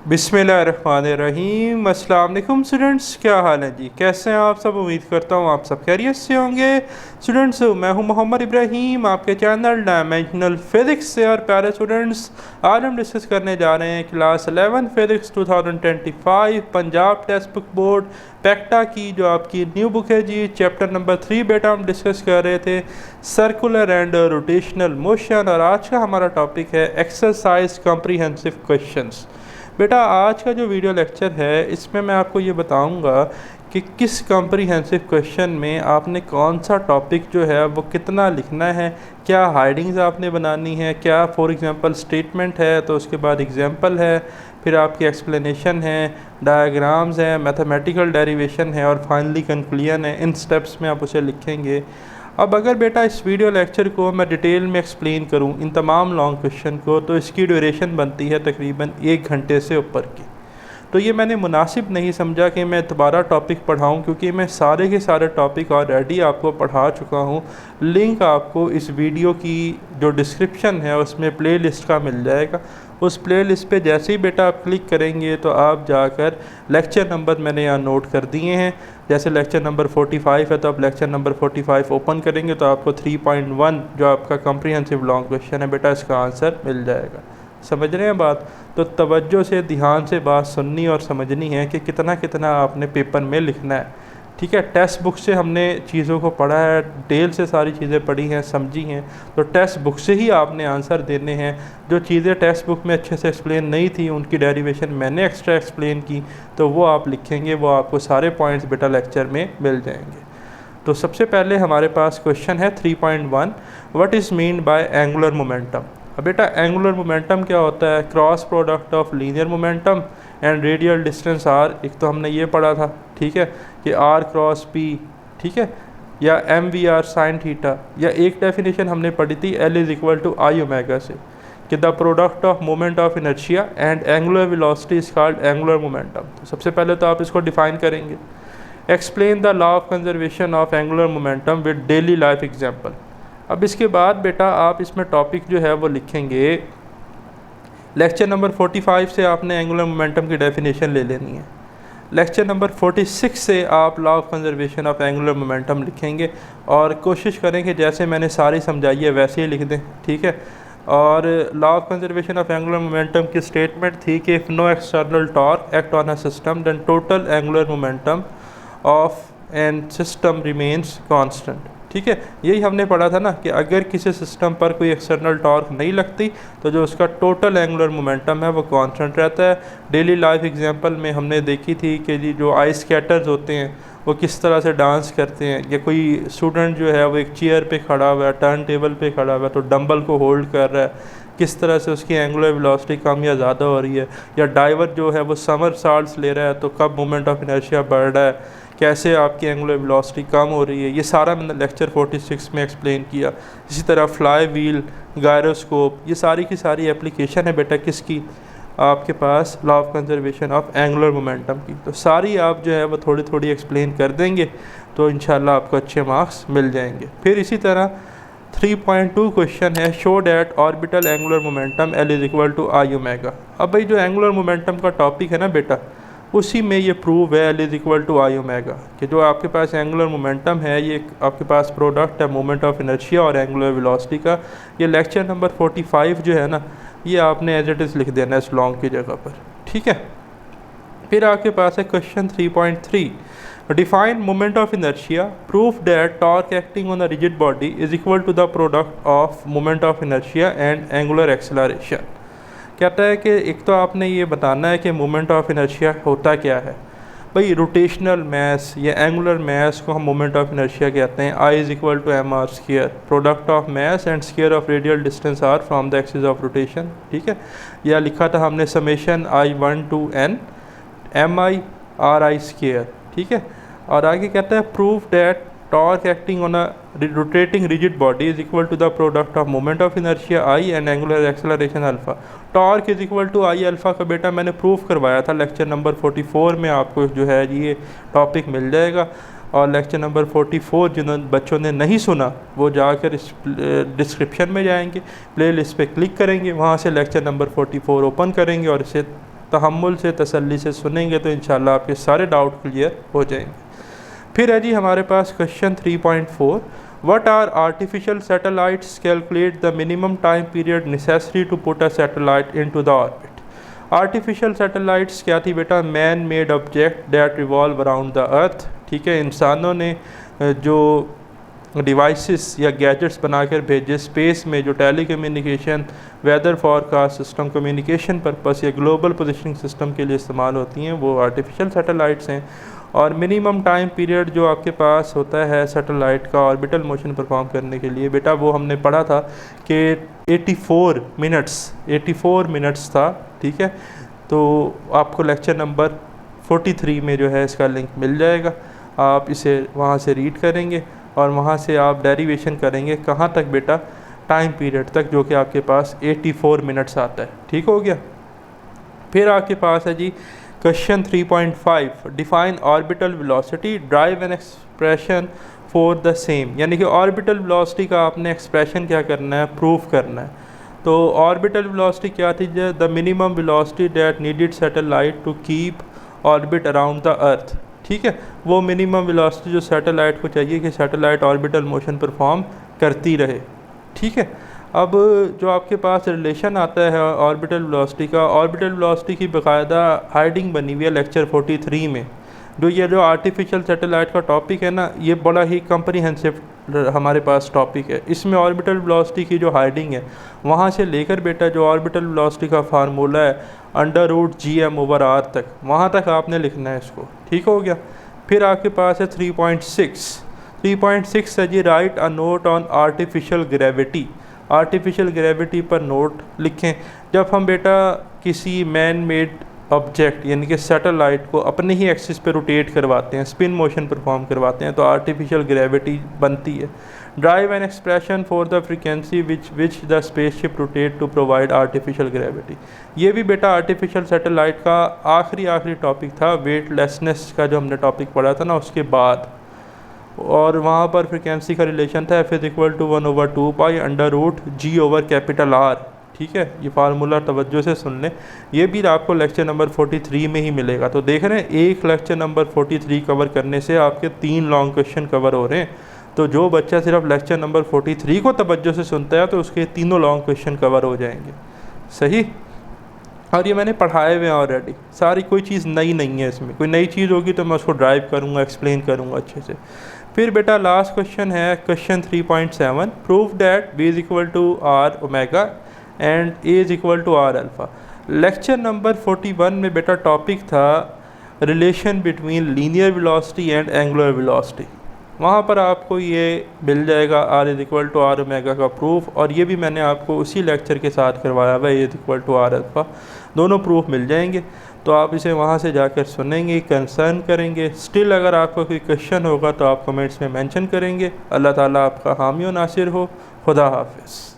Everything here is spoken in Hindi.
बिस्मिल्लाहिर्रहमानिर्रहीम। अस्सलाम वालेकुम स्टूडेंट्स, क्या हाल है जी? कैसे हैं आप सब? उम्मीद करता हूँ आप सब खैरियत से होंगे। स्टूडेंट्स, मैं हूँ मोहम्मद इब्राहीम, आपके चैनल डायमेंशनल फिज़िक्स से। और प्यारे स्टूडेंट्स, आज हम डिस्कस करने जा रहे हैं class 11 physics 2025 Punjab text book board पैक्टा की जो आपकी न्यू बुक है जी। चैप्टर नंबर 3 बेटा हम डिस्कस कर रहे थे सर्कुलर एंड रोटेशनल मोशन, और आज का हमारा टॉपिक है एक्सरसाइज कॉम्प्रिहेंसिव क्वेश्चंस। बेटा आज का जो वीडियो लेक्चर है इसमें मैं आपको ये बताऊंगा कि किस कॉम्प्रिहेंसिव क्वेश्चन में आपने कौन सा टॉपिक जो है वो कितना लिखना है, क्या हाइडिंग्स आपने बनानी है, क्या फॉर एग्जांपल स्टेटमेंट है तो उसके बाद एग्जांपल है, फिर आपकी एक्सप्लेनेशन है, डायग्राम्स हैं, मैथमेटिकल डेरिवेशन है और फाइनली कंक्लूजन है। इन स्टेप्स में आप उसे लिखेंगे। अब अगर बेटा इस वीडियो लेक्चर को मैं डिटेल में एक्सप्लेन करूं इन तमाम लॉन्ग क्वेश्चन को, तो इसकी ड्यूरेशन बनती है तकरीबन 1 घंटे से ऊपर की। तो ये मैंने मुनासिब नहीं समझा कि मैं दोबारा टॉपिक पढ़ाऊं, क्योंकि मैं सारे के सारे टॉपिक ऑलरेडी आपको पढ़ा चुका हूं। लिंक आपको इस वीडियो की जो डिस्क्रिप्शन है उसमें प्लेलिस्ट का मिल जाएगा। उस प्लेलिस्ट पे जैसे ही बेटा आप क्लिक करेंगे तो आप जाकर लेक्चर नंबर मैंने यहाँ नोट कर दिए हैं। जैसे लेक्चर नंबर 45 है तो आप लेक्चर नंबर 45 ओपन करेंगे तो आपको 3.1 जो आपका कॉम्प्रिहेंसिव लॉन्ग क्वेश्चन है बेटा, इसका आंसर मिल जाएगा। समझ रहे हैं बात? तो तवज्जो से ध्यान से बात सुननी और समझनी है कि कितना कितना आपने पेपर में लिखना है। ठीक है, टेक्स्ट बुक से हमने चीज़ों को पढ़ा है, डिटेल से सारी चीज़ें पढ़ी हैं, समझी हैं, तो टेक्स्ट बुक से ही आपने आंसर देने हैं। जो चीज़ें टेक्स्ट बुक में अच्छे से एक्सप्लेन नहीं थी उनकी डेरिवेशन मैंने एक्स्ट्रा एक्सप्लेन की, तो वो आप लिखेंगे, वो आपको सारे पॉइंट्स बेटा लेक्चर में मिल जाएंगे। तो सबसे पहले हमारे पास क्वेश्चन है 3.1, what is mean by angular momentum. अब बेटा एंगुलर मोमेंटम क्या होता है? Cross product of linear momentum and radial distance R. एक तो हमने ये पढ़ा था, ठीक है, कि आर क्रॉस पी, ठीक है, या M V R sine theta, या एक डेफिनेशन हमने पढ़ी थी L is equal to I omega से, कि the product of moment of inertia and angular velocity is called angular momentum. तो सबसे पहले तो आप इसको डिफाइन करेंगे। Explain the law of conservation of angular momentum with daily life example. अब इसके बाद बेटा आप इसमें टॉपिक जो है वो लिखेंगे। लेक्चर नंबर 45 से आपने एंगुलर मोमेंटम की डेफिनेशन ले लेनी है। लेक्चर नंबर 46 से आप law of conservation of angular momentum लिखेंगे, और कोशिश करें कि जैसे मैंने सारी समझाई है वैसे ही लिख दें, ठीक है। और law of conservation of angular momentum की स्टेटमेंट थी कि if no external torque act on a system then total angular momentum of an system remains constant. ठीक है, यही हमने पढ़ा था ना कि अगर किसी सिस्टम पर कोई एक्सटर्नल टॉर्क नहीं लगती तो जो उसका टोटल एंगुलर मोमेंटम है वो कांस्टेंट रहता है। डेली लाइफ एग्जांपल में हमने देखी थी कि जी जो आइस स्कैटर्स होते हैं वो किस तरह से डांस करते हैं, या कोई स्टूडेंट जो है वो एक चेयर पे खड़ा हुआ है, टर्न टेबल पे खड़ा हुआ है, तो डंबल को होल्ड कर रहा है, किस तरह से उसकी एंगुलर वेलोसिटी कम या ज़्यादा हो रही है। या डाइवर जो है वो समर साल्ट्स ले रहा है तो कब मोमेंट ऑफ इनर्शिया बढ़ रहा है, कैसे आपकी एंगुलर वेलोसिटी कम हो रही है, ये सारा मैंने लेक्चर 46 में एक्सप्लेन किया। इसी तरह फ्लाई व्हील, गायरोस्कोप, ये सारी की सारी एप्लीकेशन है बेटा किसकी? आपके पास law of conservation of angular momentum की। तो सारी आप जो है वो थोड़ी थोड़ी एक्सप्लेन कर देंगे तो इंशाल्लाह आपको अच्छे मार्क्स मिल जाएंगे। फिर इसी तरह 3.2 क्वेश्चन है, show that orbital angular momentum L is equal to I omega. अब भाई जो एंगुलर मोमेंटम का टॉपिक है ना बेटा, उसी में ये प्रूव है L is equal to I omega, कि जो आपके पास एंगुलर मोमेंटम है ये आपके पास प्रोडक्ट है मोमेंट ऑफ इनर्शिया और एंगुलर वेलोसिटी का। ये लेक्चर नंबर 45 जो है ना, ये आपने एज इट इज़ लिख देना है इस लॉन्ग की जगह पर, ठीक है। फिर आपके पास है question 3.3, define moment of inertia, proof that torque acting on a rigid body is equal to the product of moment of inertia and angular acceleration. कहता है कि एक तो आपने ये बताना है कि मोमेंट ऑफ इनर्शिया होता क्या है। भाई रोटेशनल मास या एंगुलर मास को हम मोमेंट ऑफ इनर्शिया कहते हैं। I is equal to M R square, product of mass and square of radial distance R from the axis of rotation, ठीक है। या लिखा था हमने summation I1 to n M I R I square, ठीक है। और आगे कहता है proof that torque acting on a rotating rigid body is equal to the product of moment of inertia I and angular acceleration alpha. Torque is equal to I alpha का बेटा मैंने प्रूफ करवाया था लेक्चर नंबर 44 में, आपको जो है ये टॉपिक मिल जाएगा। और लेक्चर नंबर 44 जिन बच्चों ने नहीं सुना वो जाकर इस डिस्क्रिप्शन में जाएंगे, प्ले लिस्ट पर क्लिक करेंगे, वहाँ से लेक्चर नंबर 44 ओपन करेंगे और इसे तहम्मुल से तसल्ली से सुनेंगे तो इंशाल्लाह आपके सारे डाउट क्लियर हो जाएंगे। फिर है जी हमारे पास question 3.4, what are artificial satellites, calculate the minimum time period necessary to put a satellite into the orbit. Artificial satellites क्या थी बेटा? Man made object that revolve around the earth. ठीक है, इंसानों ने जो डिवाइसेस या गैजेट्स बनाकर भेजे स्पेस में, जो telecommunication, weather forecast system, communication purpose या ग्लोबल पोजिशनिंग सिस्टम के लिए इस्तेमाल होती हैं, वो आर्टिफिशियल सैटेलाइट्स हैं। और मिनिमम टाइम पीरियड जो आपके पास होता है सैटेलाइट का ऑर्बिटल मोशन परफॉर्म करने के लिए, बेटा वो हमने पढ़ा था कि 84 मिनट्स था। ठीक है, तो आपको लेक्चर नंबर 43 में जो है इसका लिंक मिल जाएगा, आप इसे वहाँ से रीड करेंगे और वहाँ से आप डेरिवेशन करेंगे कहाँ तक बेटा? टाइम पीरियड तक, जो कि आपके पास 84 मिनट्स आता है। ठीक हो गया। फिर आपके पास है जी question 3.5, define orbital velocity, derive an expression for the same. यानी कि ऑर्बिटल वेलोसिटी का आपने एक्सप्रेशन क्या करना है? प्रूफ करना है। तो ऑर्बिटल वेलोसिटी क्या थी? The minimum velocity that needed satellite to keep orbit around the earth. ठीक है, वो मिनिमम वेलोसिटी जो सैटेलाइट को चाहिए कि सैटेलाइट ऑर्बिटल मोशन परफॉर्म करती रहे। ठीक है, अब जो आपके पास रिलेशन आता है ऑर्बिटल वेलोसिटी का, ऑर्बिटल वेलोसिटी की बाकायदा हाइडिंग बनी हुई है लेक्चर 43 में। जो आर्टिफिशियल सैटेलाइट का टॉपिक है ना, ये बड़ा ही कम्प्रीहेंसिव हमारे पास टॉपिक है। इसमें ऑर्बिटल वेलोसिटी की जो हाइडिंग है, वहाँ से लेकर बेटा जो ऑर्बिटल वेलोसिटी का फार्मूला है √gm/r तक, वहाँ तक आपने लिखना है इसको। ठीक हो गया। फिर आपके पास है 3.6 है जी, write a note on artificial gravity. Artificial gravity पर नोट लिखें। जब हम बेटा किसी मैन मेड ऑब्जेक्ट यानी कि सैटेलाइट को अपने ही एक्सिस पे रोटेट करवाते हैं, स्पिन मोशन परफॉर्म करवाते हैं, तो आर्टिफिशियल ग्रेविटी बनती है। Drive an expression for the frequency which the spaceship rotate to provide artificial gravity. ये भी बेटा आर्टिफिशियल सैटेलाइट का आखिरी टॉपिक था, वेटलेसनेस का जो हमने टॉपिक पढ़ा था ना उसके बाद। और वहाँ पर फ्रीक्वेंसी का रिलेशन था F = 1/2 पाई √G/R। ठीक है, ये फार्मूला तवज्जो से सुन लें, ये भी आपको लेक्चर नंबर 43 में ही मिलेगा। तो देख रहे हैं, एक लेक्चर नंबर 43 कवर करने से आपके 3 लॉन्ग क्वेश्चन कवर हो रहे हैं। तो जो बच्चा सिर्फ लेक्चर नंबर 43 को तवज्जो से सुनता है तो उसके तीनों लॉन्ग क्वेश्चन कवर हो जाएंगे। सही, और ये मैंने पढ़ाए हुए हैं ऑलरेडी, सारी कोई चीज़ नई नहीं है इसमें। कोई नई चीज़ होगी तो मैं उसको ड्राइव करूँगा, एक्सप्लेन करूँगा अच्छे से। फिर बेटा लास्ट क्वेश्चन है question 3.7, prove that B = R⍵ and A = R⍵। Lecture number 41 में बेटा टॉपिक था relation between linear velocity and angular velocity. वहाँ पर आपको ये मिल जाएगा R = R⍵ का प्रूफ, और ये भी मैंने आपको उसी लेक्चर के साथ करवाया हुआ है, A = R⍵। दोनों प्रूफ मिल जाएंगे, तो आप इसे वहाँ से जाकर सुनेंगे, कंसर्न करेंगे। स्टिल अगर आपको कोई क्वेश्चन होगा तो आप कमेंट्स में मेंशन करेंगे। अल्लाह ताला आपका हामी व नासिर हो। खुदा हाफिज़।